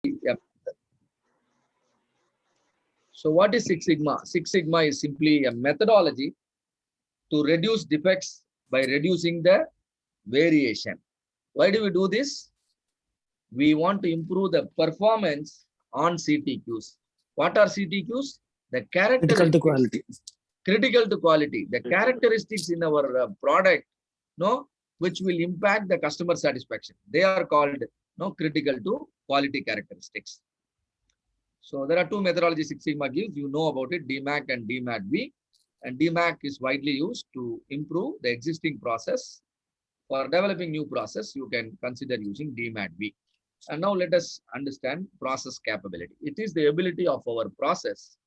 a So what is Six Sigma? Six Sigma is simply a methodology to reduce defects by reducing the variation. Why do we do this? We want to improve the performance on CTQs. What are CTQs? The Critical to characteristics, quality. critical to quality, the characteristics in our product, no, which will impact the customer satisfaction. They are called critical to quality characteristics. So there are two methodologies Six Sigma gives. You know about it, DMAC and DMAT-B. And DMAC is widely used to improve the existing process. For developing new process, you can consider using DMAT-B. And now let us understand process capability. It is the ability of our process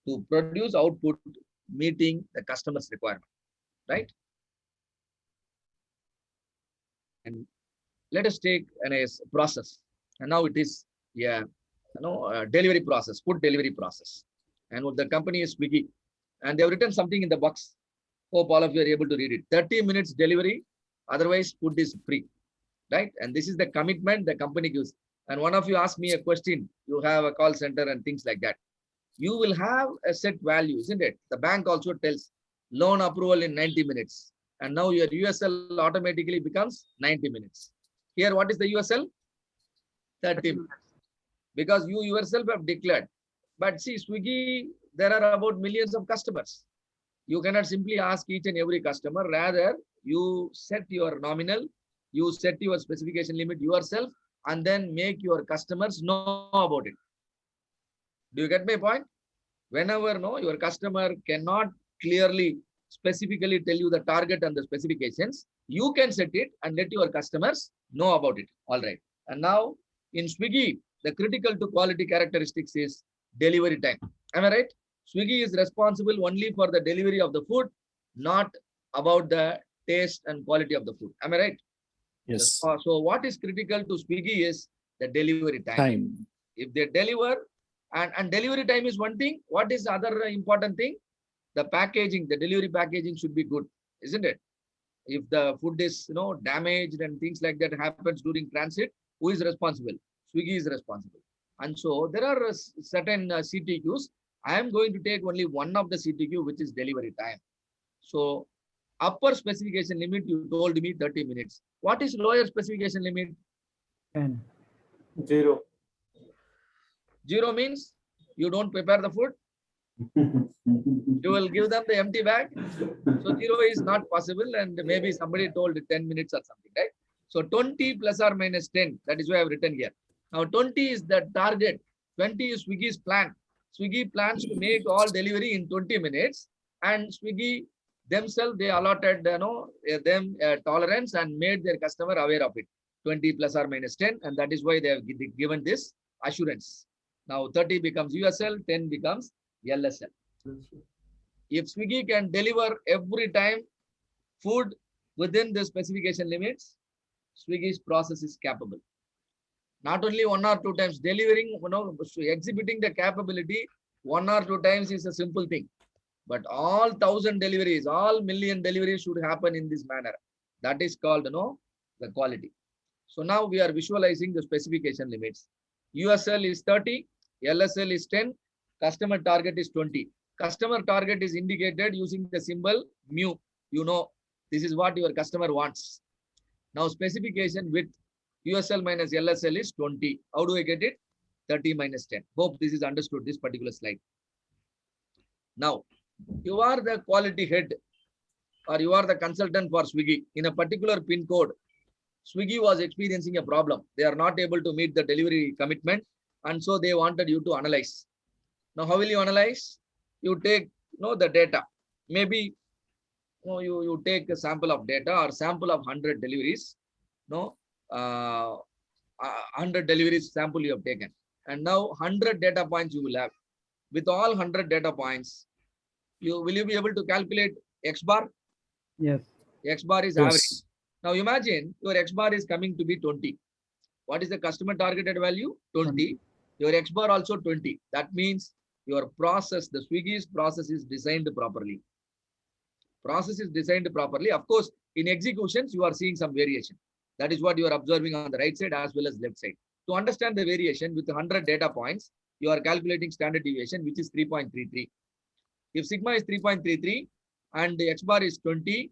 to produce output meeting the customer's requirement, right? And let us take a process. And now it is delivery process, food delivery process. And the company is Swiggy. And they have written something in the box. Hope all of you are able to read it. 30 minutes delivery, otherwise food is free, right? And this is the commitment the company gives. And one of you asked me a question. You have a call center and things like that. You will have a set value, isn't it? The bank also tells loan approval in 90 minutes. And now your USL automatically becomes 90 minutes. Here, what is the USL? 30 minutes. Because you yourself have declared. But see, Swiggy, there are about millions of customers. You cannot simply ask each and every customer. Rather, you set your nominal, you set your specification limit yourself, and then make your customers know about it. Do you get my point? Whenever your customer cannot clearly, specifically tell you the target and the specifications, you can set it and let your customers know about it. All right. And now in Swiggy, the critical to quality characteristics is delivery time. Am I right? Swiggy is responsible only for the delivery of the food, not about the taste and quality of the food. Am I right? Yes. So what is critical to Swiggy is the delivery time. If they deliver, and delivery time is one thing. What is the other important thing? The packaging, the delivery packaging should be good, isn't it? If the food is damaged and things like that happens during transit, who is responsible? Swiggy is responsible. And so there are certain CTQs. I am going to take only one of the CTQ, which is delivery time. So upper specification limit, you told me 30 minutes. What is lower specification limit? 10. 0. 0 means you don't prepare the food. You will give them the empty bag. So 0 is not possible. And maybe somebody told 10 minutes or something, right? So 20 plus or minus 10. That is why I've written here. Now 20 is the target. 20 is Swiggy's plan. Swiggy plans to make all delivery in 20 minutes. And Swiggy themselves, they allotted them tolerance and made their customer aware of it. 20 plus or minus 10. And that is why they have given this assurance. Now 30 becomes USL, 10 becomes LSL. If Swiggy can deliver every time food within the specification limits, Swiggy's process is capable. Not only 1 or 2 times delivering, exhibiting the capability 1 or 2 times is a simple thing. But all 1,000 deliveries, all million deliveries should happen in this manner. That is called, the quality. So now we are visualizing the specification limits. USL is 30, LSL is 10, customer target is 20. Customer target is indicated using the symbol mu. This is what your customer wants. Now specification with USL minus LSL is 20. How do I get it? 30 minus 10. Hope this is understood, this particular slide. Now, you are the quality head or you are the consultant for Swiggy. In a particular pin code, Swiggy was experiencing a problem. They are not able to meet the delivery commitment. And so they wanted you to analyze. Now, how will you analyze? You take the data. Maybe you take a sample of data or sample of 100 deliveries. 100 deliveries sample you have taken. And now 100 data points you will have. With all 100 data points, will you be able to calculate X bar? Yes. X bar is average. Now imagine your X bar is coming to be 20. What is the customer targeted value? 20. Your X bar also 20. That means your process, the Swiggy's process is designed properly. Process is designed properly. Of course, in executions, you are seeing some variation. That is what you are observing on the right side as well as left side. To understand the variation with 100 data points, you are calculating standard deviation, which is 3.33. If sigma is 3.33 and the X bar is 20,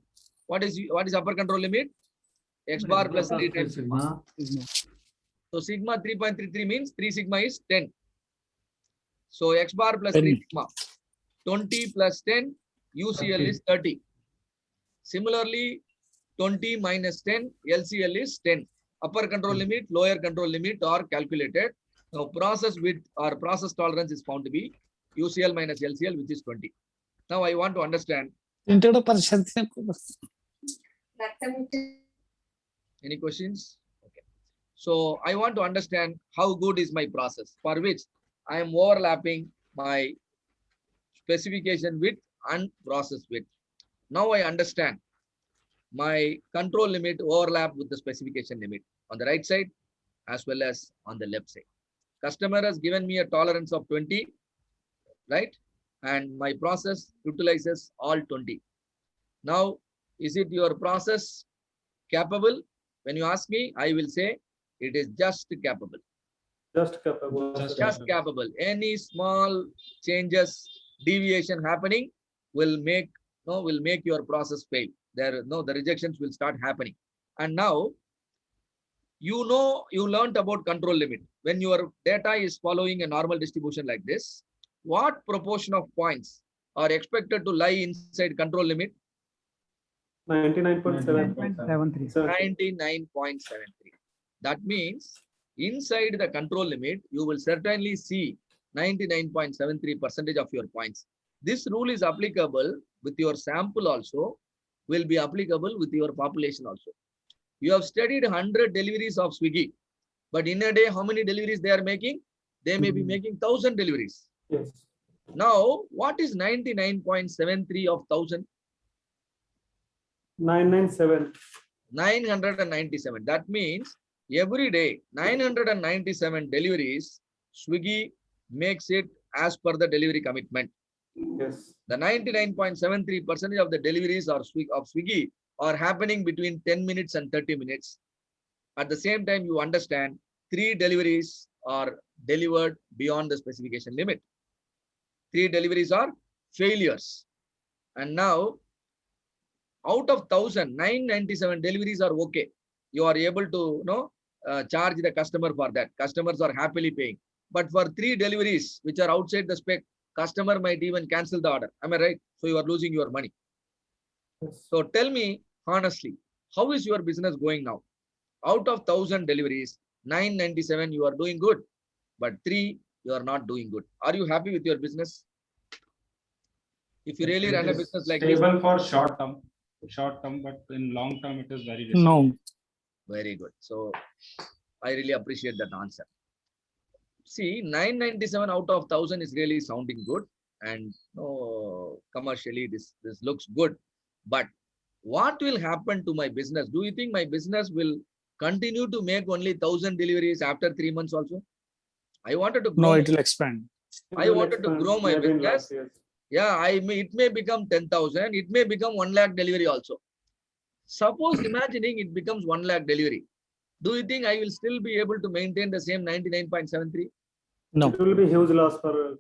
what is upper control limit? X bar plus 3 times sigma. So sigma 3.33 means 3 sigma is 10. So X bar plus 3 sigma. 20 plus 10, UCL is 30. Similarly, 20 minus 10, LCL is 10. Upper control limit, lower control limit are calculated. Now, process width or process tolerance is found to be UCL minus LCL, which is 20. Now, I want to understand. Any questions? Okay. So, I want to understand how good is my process, for which I am overlapping my specification width and process width. Now, I understand my control limit overlap with the specification limit on the right side as well as on the left side. Customer has given me a tolerance of 20, right? And my process utilizes all 20. Now, is it your process capable? When you ask me, I will say it is just capable. Just capable. Just capable. Any small changes, deviation happening will make your process fail. The rejections will start happening. And now, you learned about control limit. When your data is following a normal distribution like this, what proportion of points are expected to lie inside control limit? 99.73. 99.73. That means inside the control limit, you will certainly see 99.73% of your points. This rule is applicable with your sample also, will be applicable with your population also. You have studied 100 deliveries of Swiggy, but in a day, how many deliveries they are making? They may be making 1,000 deliveries. Yes. Now, what is 99.73 of 1,000? 997. 997. That means every day, 997 deliveries, Swiggy makes it as per the delivery commitment. Yes. The 99.73% of the deliveries of Swiggy are happening between 10 minutes and 30 minutes. At the same time, you understand 3 deliveries are delivered beyond the specification limit. 3 deliveries are failures. And now, out of 1,000, 997 deliveries are okay. You are able to charge the customer for that. Customers are happily paying. But for 3 deliveries which are outside the spec, customer might even cancel the order. Am I right? So you are losing your money. Yes. So tell me honestly, how is your business going now? Out of 1,000 deliveries, 997 you are doing good, but 3 you are not doing good. Are you happy with your business? If you really run a business like this, stable for short term, but in long term it is very risky. No. very good. So I really appreciate that answer. See, 997 out of 1,000 is really sounding good, and commercially this looks good. But what will happen to my business? Do you think my business will continue to make only 1,000 deliveries after 3 months also? I wanted to grow. No, it will expand. I wanted to grow my business. Yeah, it may become 10,000. It may become 1 lakh delivery also. Suppose imagining it becomes 1 lakh delivery. Do you think I will still be able to maintain the same 99.73? No. It will be huge loss for.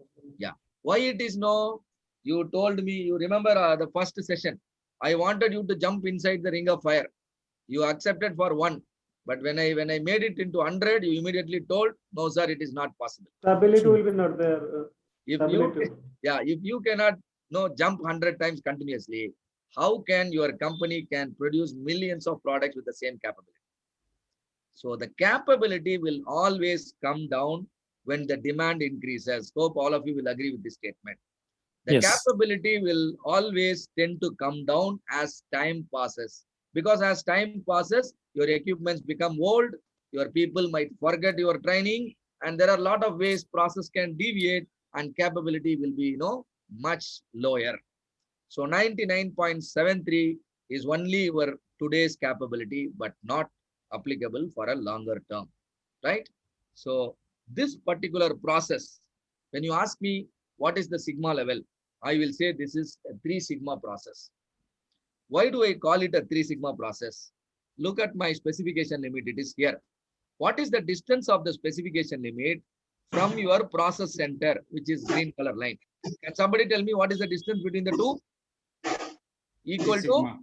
Why it is no? You told me, you remember the first session. I wanted you to jump inside the ring of fire. You accepted for 1. But when I made it into 100, you immediately told, no, sir, it is not possible. Stability will be not there. If you cannot jump 100 times continuously, how can your company can produce millions of products with the same capability? So the capability will always come down when the demand increases. Hope all of you will agree with this statement. The capability will always tend to come down as time passes. Because as time passes, your equipments become old, your people might forget your training, and there are a lot of ways process can deviate and capability will be much lower. So 99.73 is only your today's capability, but not applicable for a longer term, right? So this particular process, when you ask me what is the sigma level, I will say this is a 3 sigma process. Why do I call it a 3 sigma process? Look at my specification limit, it is here. What is the distance of the specification limit from your process center, which is green color line? Can somebody tell me what is the distance between the two? Equal to Sigma.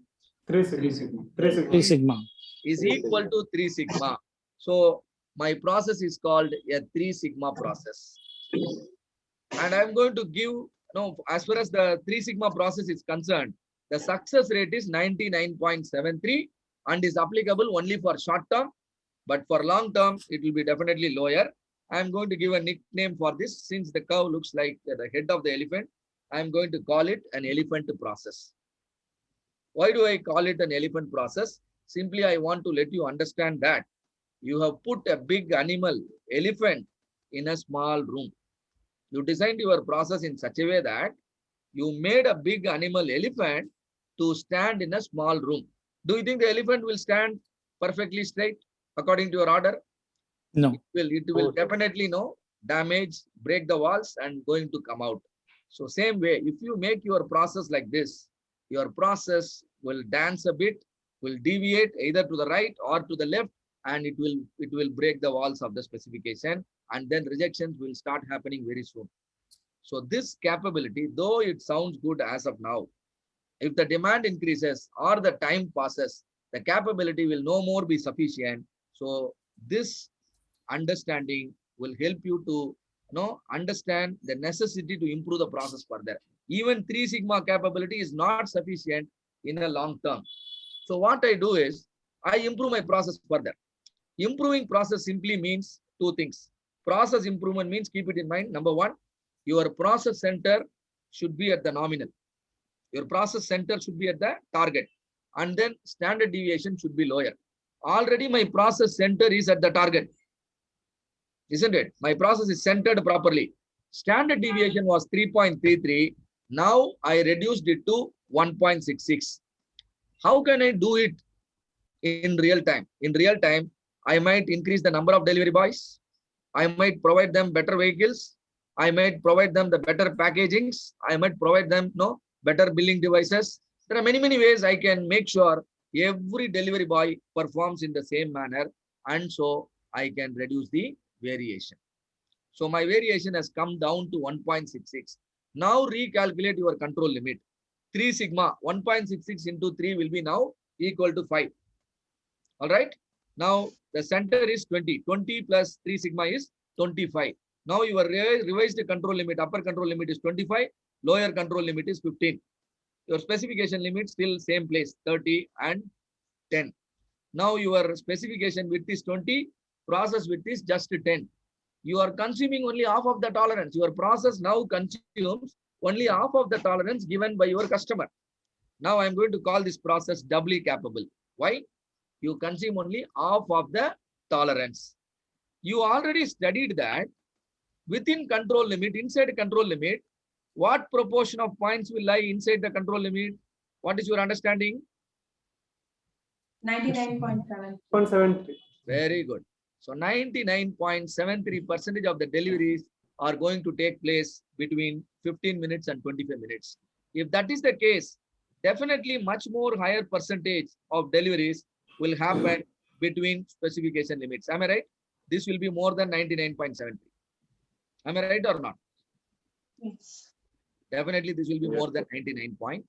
3 3 sigma. sigma. 3 sigma. 3 sigma. is equal to 3 sigma. So my process is called a 3 sigma process. And I'm going to give, no, as far as the 3 sigma process is concerned, the success rate is 99.73 and is applicable only for short term, but for long term, it will be definitely lower. I'm going to give a nickname for this. Since the cow looks like the head of the elephant, I'm going to call it an elephant process. Why do I call it an elephant process? Simply, I want to let you understand that you have put a big animal, elephant, in a small room. You designed your process in such a way that you made a big animal, elephant, to stand in a small room. Do you think the elephant will stand perfectly straight according to your order? No. It will definitely damage, break the walls and going to come out. So same way, if you make your process like this, your process will dance a bit, will deviate either to the right or to the left, and it will break the walls of the specification, and then rejections will start happening very soon. So this capability, though it sounds good as of now, if the demand increases or the time passes, the capability will no more be sufficient. So this understanding will help you to understand the necessity to improve the process further. Even 3 sigma capability is not sufficient in a long term. So what I do is I improve my process further. Improving process simply means two things. Process improvement means, keep it in mind, number one, your process center should be at the nominal. Your process center should be at the target, and then standard deviation should be lower. Already my process center is at the target, isn't it? My process is centered properly. Standard deviation was 3.33. Now I reduced it to 1.66. How can I do it in real time? In real time, I might increase the number of delivery boys. I might provide them better vehicles. I might provide them the better packagings. I might provide them better billing devices. There are many ways I can make sure every delivery boy performs in the same manner, and so I can reduce the variation. So my variation has come down to 1.66. Now recalculate your control limit. 3 sigma, 1.66 into 3 will be now equal to 5. All right. Now the center is 20. 20 plus 3 sigma is 25. Now your revised control limit, upper control limit is 25, lower control limit is 15. Your specification limit still same place, 30 and 10. Now your specification width is 20, process width is just 10. You are consuming only half of the tolerance. Your process now consumes only half of the tolerance given by your customer. Now I am going to call this process doubly capable. Why? You consume only half of the tolerance. You already studied that within control limit, inside control limit, what proportion of points will lie inside the control limit? What is your understanding? 99.7. 0.73. Very good. So 99.73% of the deliveries are going to take place between 15 minutes and 25 minutes. If that is the case, definitely much more higher percentage of deliveries will happen between specification limits. Am I right? This will be more than 99.73. Am I right or not? Yes. Definitely this will be more than 99.73.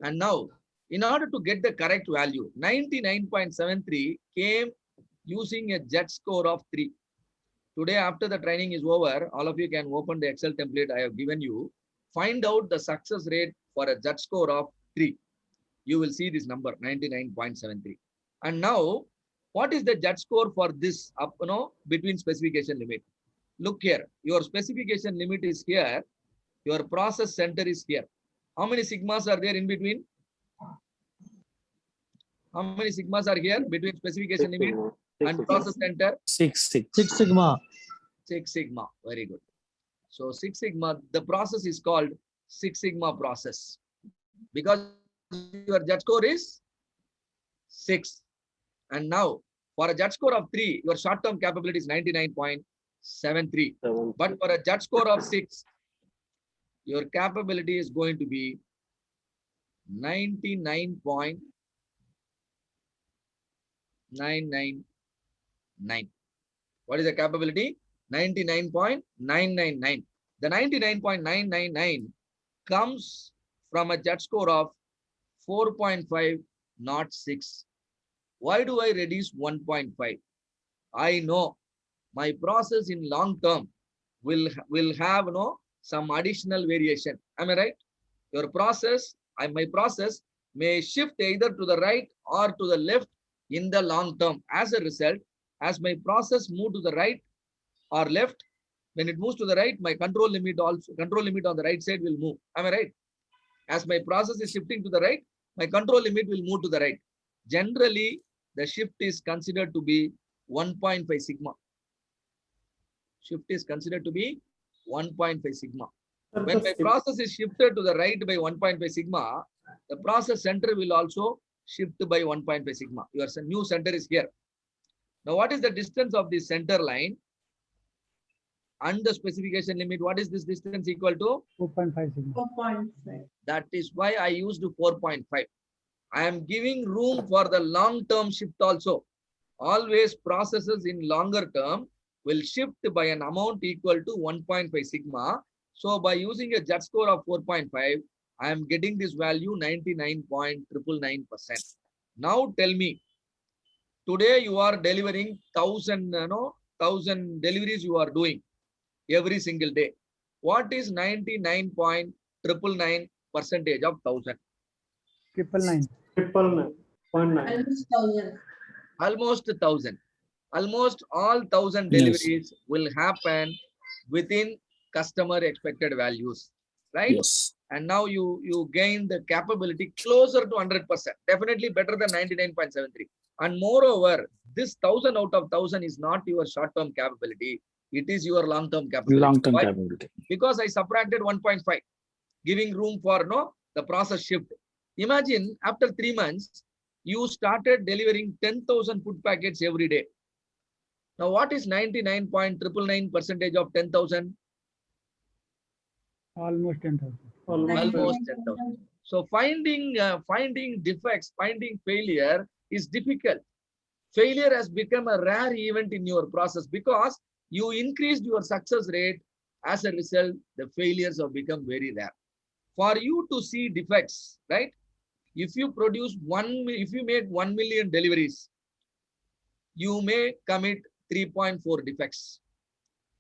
And now, in order to get the correct value, 99.73 came using a JET score of 3. Today, after the training is over, all of you can open the Excel template I have given you. Find out the success rate for a JET score of 3. You will see this number, 99.73. And now, what is the JET score for this between specification limit? Look here, your specification limit is here. Your process center is here. How many sigmas are there in between? How many sigmas are here between specification limit and process center? 6 6 sigma. 6 sigma. Very good. So 6 sigma, the process is called 6 sigma process because your JET score is 6. And now for a JET score of 3, your short-term capability is 99.73. But for a JET score of 6, your capability is going to be 99.9999. What is the capability? 99.999. The 99.999 comes from a jet score of 4.5, not 6. Why do I reduce 1.5? I know my process in long term will have some additional variation. Am I right? Your process, my process may shift either to the right or to the left in the long term. As a result, as my process move to the right or left, when it moves to the right, my control limit on the right side will move. Am I right? As my process is shifting to the right, my control limit will move to the right. Generally, the shift is considered to be 1.5 sigma. Shift is considered to be 1.5 sigma. When my process is shifted to the right by 1.5 sigma, the process center will also shift by 1.5 sigma. Your new center is here. Now, what is the distance of the center line and the specification limit? What is this distance equal to? 4.5 sigma. 4.5. That is why I used 4.5. I am giving room for the long-term shift also. Always processes in longer term will shift by an amount equal to 1.5 sigma. So by using a jet score of 4.5, I am getting this value 99.999%. Now tell me, today you are delivering 1,000 deliveries you are doing every single day. What is 99.999% of 1,000? 999. 999.9. Almost 1,000. Almost 1,000. Almost all 1,000 Yes. deliveries will happen within customer expected values, right? Yes. And now you gain the capability closer to 100%, definitely better than 99.73. And moreover, this 1,000 out of 1,000 is not your short-term capability. It is your long-term capability. Long-term Why? capability. Because I subtracted 1.5, giving room for the process shift. Imagine after 3 months, you started delivering 10,000 food packets every day. Now, what is 99.999% of 10,000? Almost 10,000. Almost 10,000. So finding defects, finding failure is difficult. Failure has become a rare event in your process because you increased your success rate. As a result, the failures have become very rare. For you to see defects, right? If you make 1 million deliveries, you may commit 3.4 defects.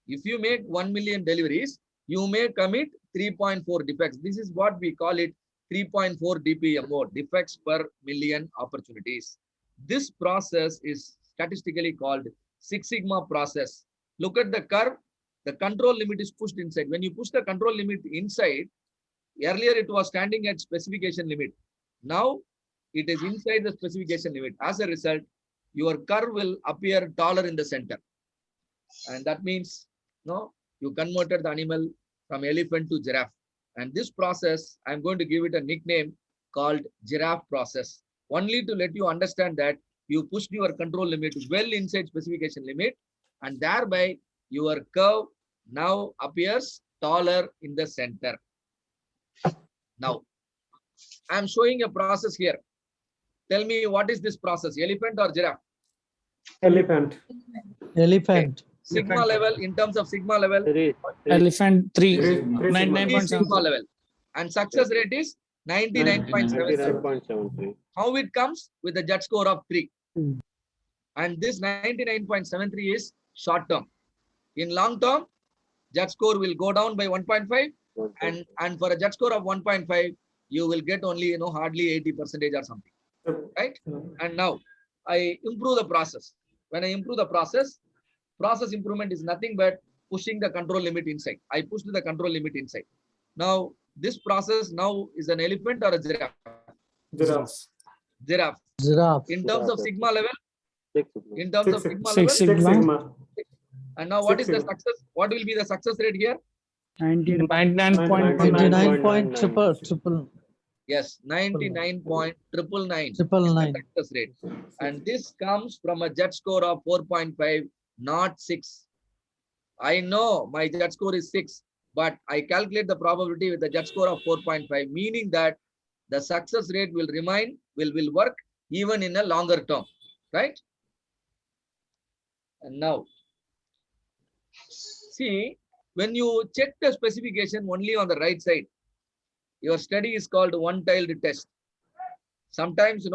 If you make 1 million deliveries, you may commit 3.4 defects. This is what we call it 3.4 DPMO, defects per million opportunities. This process is statistically called Six Sigma process. Look at the curve. The control limit is pushed inside. When you push the control limit inside, earlier it was standing at specification limit. Now it is inside the specification limit. As a result, your curve will appear taller in the center. And that means you converted the animal from elephant to giraffe. And this process, I'm going to give it a nickname called giraffe process. Only to let you understand that you pushed your control limit well inside specification limit, and thereby your curve now appears taller in the center. Now, I'm showing a process here. Tell me, what is this process? Elephant or giraffe? Elephant. Elephant. Sigma level, in terms of sigma level, Elephant 3. Three sigma. 99.7. sigma level. And success rate is 99.7. 99.73. How it comes? With a jet score of 3. Hmm. And this 99.73 is short term. In long term, jet score will go down by 1.5, and for a jet score of 1.5, you will get only hardly 80% or something, right? And now I improve the process. When I improve the process improvement is nothing but pushing the control limit inside. I pushed the control limit inside. Now this process now is an elephant or a giraffe? Giraffe. Giraffe. Giraffe. In terms of sigma level, in terms of Six sigma Six level, Six Sigma. sigma. and now what is Six the sigma. success? What will be the success rate here? 99.999. Yes, 99.999 999. success rate. And this comes from a jet score of 4.5, not 6. I know my jet score is 6, but I calculate the probability with the jet score of 4.5, meaning that the success rate will work even in a longer term, right? And now, see, when you check the specification only on the right side, your study is called one-tiled test. Sometimes,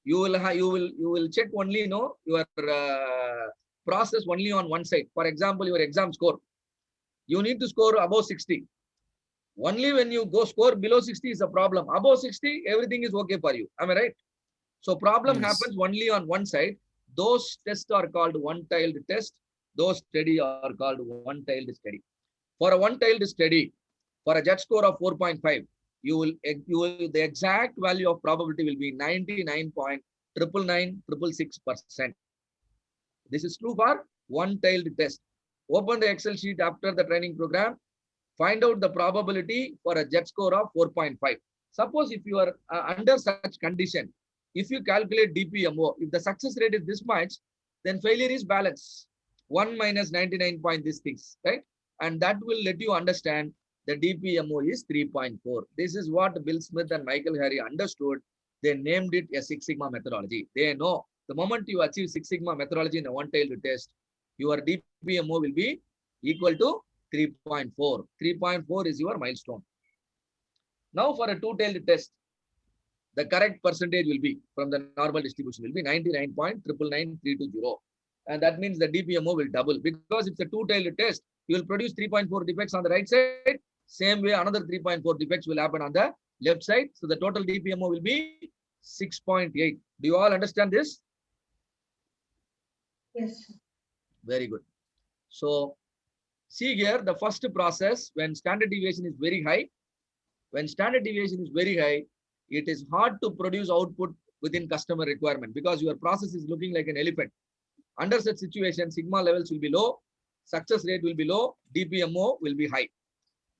you will check only, your process only on one side. For example, your exam score. You need to score above 60. Only when you go score below 60 is a problem. Above 60, everything is okay for you. Am I right? So problem Yes. happens only on one side. Those tests are called one-tiled test. Those study are called one-tiled study. For a one-tiled study, for a judge score of 4.5, the exact value of probability will be 99.99966%. This is true for one-tiled test. Open the Excel sheet after the training program. Find out the probability for a judge score of 4.5. Suppose if you are under such condition, if you calculate DPMO, if the success rate is this much, then failure is balance. 1 minus 99 point these things, right? And that will let you understand the DPMO is 3.4. This is what Bill Smith and Michael Harry understood. They named it a Six Sigma methodology. They know the moment you achieve Six Sigma methodology in a one-tailed test, your DPMO will be equal to 3.4. 3.4 is your milestone. Now for a two-tailed test, the correct percentage will be from the normal distribution will be 99.999320. And that means the DPMO will double because it's a two-tailed test. You will produce 3.4 defects on the right side. Same way, another 3.4 defects will happen on the left side. So the total DPMO will be 6.8. Do you all understand this? Yes. Very good. So see here, the first process, when standard deviation is very high, it is hard to produce output within customer requirement because your process is looking like an elephant. Under such situation, sigma levels will be low, success rate will be low, DPMO will be high.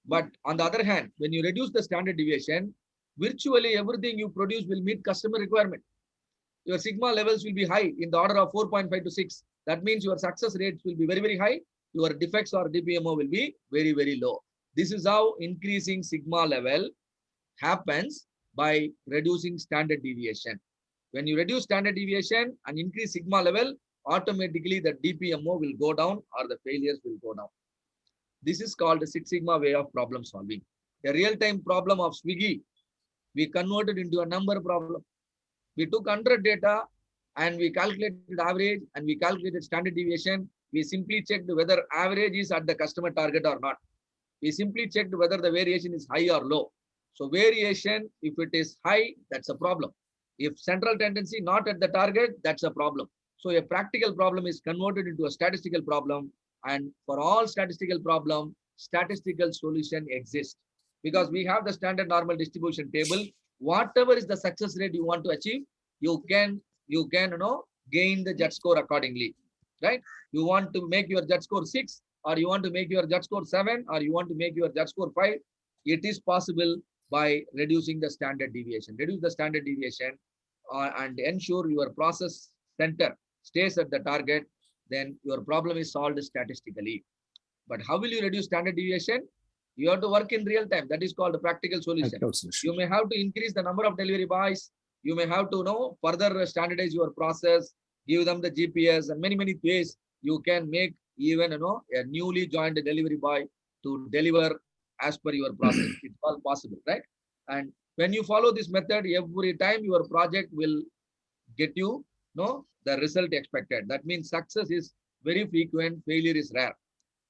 But on the other hand, when you reduce the standard deviation, virtually everything you produce will meet customer requirement. Your sigma levels will be high in the order of 4.5 to 6. That means your success rates will be very, very high. Your defects or DPMO will be very, very low. This is how increasing sigma level happens by reducing standard deviation. When you reduce standard deviation and increase sigma level, automatically the DPMO will go down or the failures will go down. This is called the Six Sigma way of problem solving. A real-time problem of Swiggy, we converted into a number problem. We took 100 data and we calculated average and we calculated standard deviation. We simply checked whether average is at the customer target or not. We simply checked whether the variation is high or low. So variation, if it is high, that's a problem. If central tendency not at the target, that's a problem. So a practical problem is converted into a statistical problem. And for all statistical problem, statistical solution exists. Because we have the standard normal distribution table. Whatever is the success rate you want to achieve, you can gain the judge score accordingly. Right? You want to make your judge score 6, or you want to make your judge score 7, or you want to make your judge score 5. It is possible by reducing the standard deviation. Reduce the standard deviation and ensure your process center stays at the target, then your problem is solved statistically. But how will you reduce standard deviation? You have to work in real time. That is called a practical solution. You may have to increase the number of delivery boys. You may have to further standardize your process, give them the GPS, and many ways you can make even a newly joined delivery boy to deliver as per your process. It's all possible, right? And when you follow this method, every time your project will get you the result expected. That means success is very frequent, failure is rare.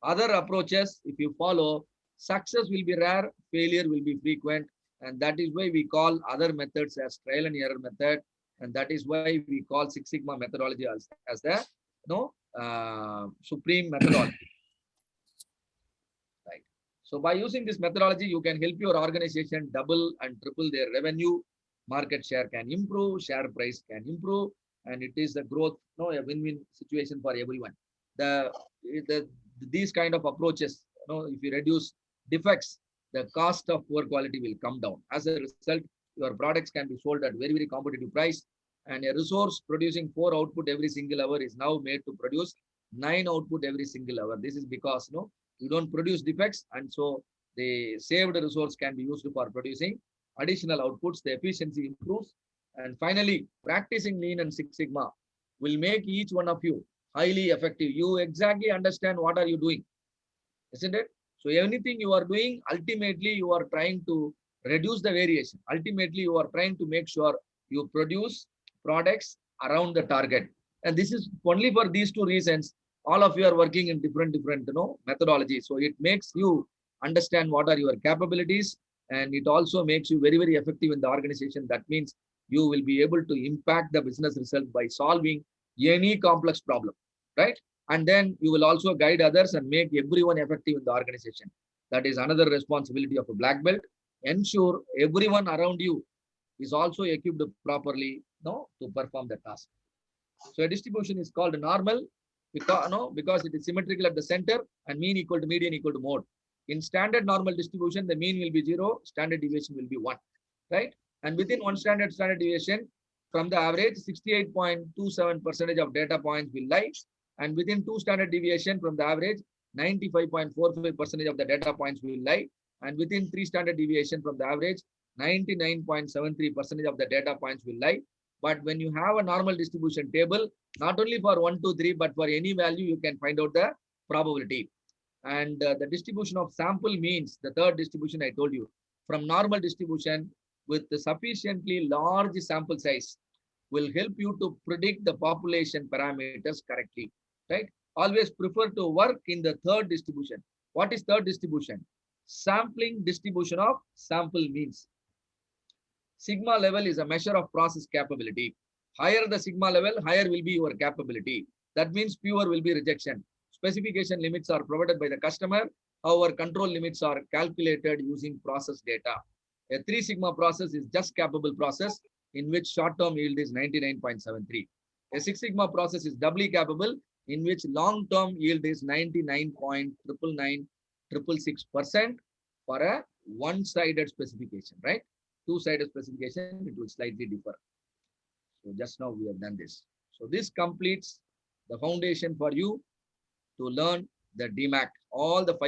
Other approaches, if you follow, success will be rare, failure will be frequent. And that is why we call other methods as trial and error method. And that is why we call Six Sigma methodology as the supreme methodology. Right. So by using this methodology, you can help your organization double and triple their revenue. Market share can improve, share price can improve, and it is a growth, a win-win situation for everyone. These kind of approaches, if you reduce defects, the cost of poor quality will come down. As a result, your products can be sold at very, very competitive price. And a resource producing 4 output every single hour is now made to produce 9 output every single hour. This is because you don't produce defects, and so the saved resource can be used for producing additional outputs. The efficiency improves. And finally, practicing Lean and Six Sigma will make each one of you highly effective. You exactly understand what are you doing, isn't it? So anything you are doing, ultimately you are trying to reduce the variation. Ultimately, you are trying to make sure you produce products around the target. And this is only for these two reasons. All of you are working in different methodologies. So it makes you understand what are your capabilities, and it also makes you very, very effective in the organization. That means you will be able to impact the business result by solving any complex problem, right? And then you will also guide others and make everyone effective in the organization. That is another responsibility of a black belt. Ensure everyone around you is also equipped properly, to perform the task. So a distribution is called normal because it is symmetrical at the center and mean equal to median equal to mode. In standard normal distribution, the mean will be 0, standard deviation will be 1, right? And within one standard deviation from the average, 68.27% of data points will lie. And within 2 standard deviation from the average, 95.45% of the data points will lie. And within 3 standard deviation from the average, 99.73% of the data points will lie. But when you have a normal distribution table, not only for 1, 2, 3, but for any value, you can find out the probability. And the distribution of sample means, the third distribution I told you, from normal distribution with the sufficiently large sample size will help you to predict the population parameters correctly, right? Always prefer to work in the third distribution. What is third distribution? Sampling distribution of sample means. Sigma level is a measure of process capability. Higher the sigma level, higher will be your capability. That means fewer will be rejection. Specification limits are provided by the customer. However, control limits are calculated using process data. A 3 sigma process is just capable process in which short-term yield is 99.73. A 6 sigma process is doubly capable in which long-term yield is 99.99966% for a one-sided specification, right? Two-sided specification, it will slightly differ. So just now we have done this. So this completes the foundation for you to learn the DMAC, all the 5